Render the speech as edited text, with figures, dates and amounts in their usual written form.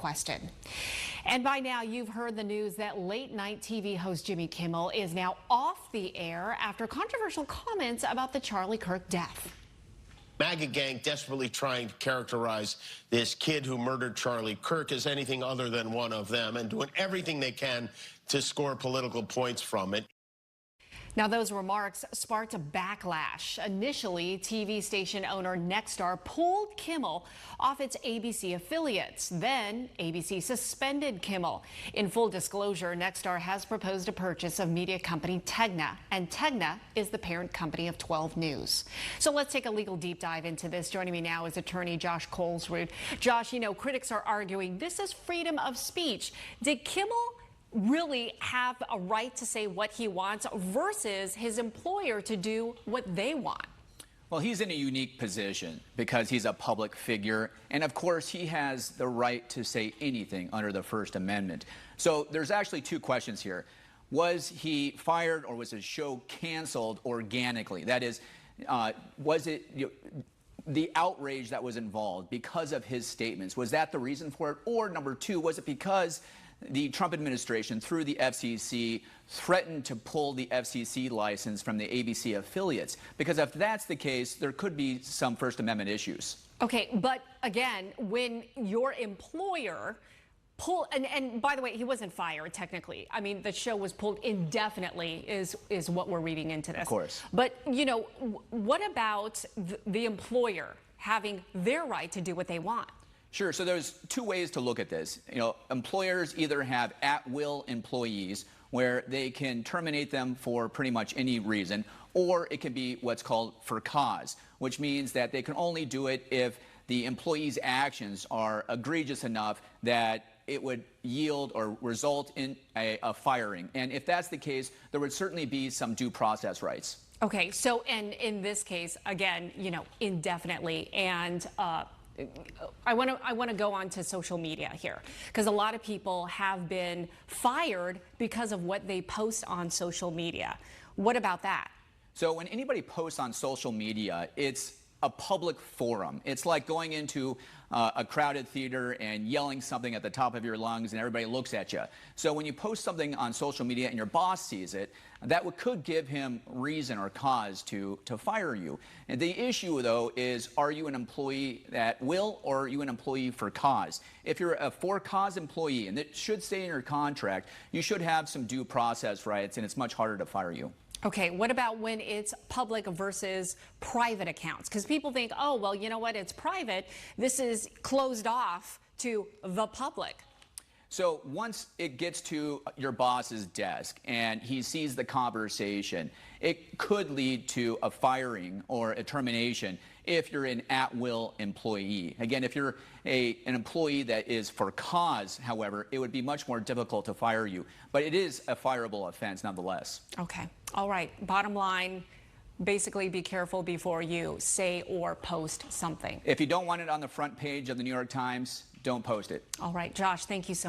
requested. And by now, you've heard the news that late-night TV host Jimmy Kimmel is now off the air after controversial comments about the Charlie Kirk death. MAGA gang desperately trying to characterize this kid who murdered Charlie Kirk as anything other than one of them and doing everything they can to score political points from it. Now, those remarks sparked a backlash. Initially, TV station owner Nexstar pulled Kimmel off its ABC affiliates. Then, ABC suspended Kimmel. In full disclosure, Nexstar has proposed a purchase of media company Tegna, and Tegna is the parent company of 12 News. So let's take a legal deep dive into this. Joining me now is attorney Josh Kolsrud. Josh, you know, critics are arguing this is freedom of speech. Did Kimmel really have a right to say what he wants versus his employer to do what they want? Well, he's in a unique position because he's a public figure, and of course he has the right to say anything under the First Amendment. So there's actually two questions here. Was he fired or was his show canceled organically? That is, was it the outrage that was involved because of his statements? Was that the reason for it? Or number two, was it because the Trump administration, through the FCC, threatened to pull the FCC license from the ABC affiliates? Because if that's the case, there could be some First Amendment issues. Okay, but again, when your employer and by the way, he wasn't fired technically. I mean, the show was pulled indefinitely is what we're reading into this. Of course. But, you know, what about the employer having their right to do what they want? Sure. So there's two ways to look at this. You know, employers either have at-will employees where they can terminate them for pretty much any reason, or it can be what's called for cause, which means that they can only do it if the employee's actions are egregious enough that it would yield or result in a firing. And if that's the case, there would certainly be some due process rights. Okay. So, and in this case, again, you know, indefinitely, and I want to go on to social media here, because a lot of people have been fired because of what they post on social media. What about that? So when anybody posts on social media, it's a public forum. It's like going into a crowded theater and yelling something at the top of your lungs and everybody looks at you. So when you post something on social media and your boss sees it, that could give him reason or cause to fire you. And the issue, though, is are you an employee at will or are you an employee for cause? If you're a for-cause employee, and it should say in your contract, you should have some due process rights, and it's much harder to fire you. Okay, what about when it's public versus private accounts? Because people think, oh, well, you know what, it's private. This is closed off to the public. So once it gets to your boss's desk and he sees the conversation, it could lead to a firing or a termination if you're an at-will employee. Again, if you're an employee that is for cause, however, it would be much more difficult to fire you. But it is a fireable offense nonetheless. Okay. All right. Bottom line, basically be careful before you say or post something. If you don't want it on the front page of the New York Times, don't post it. All right. Josh, thank you so much.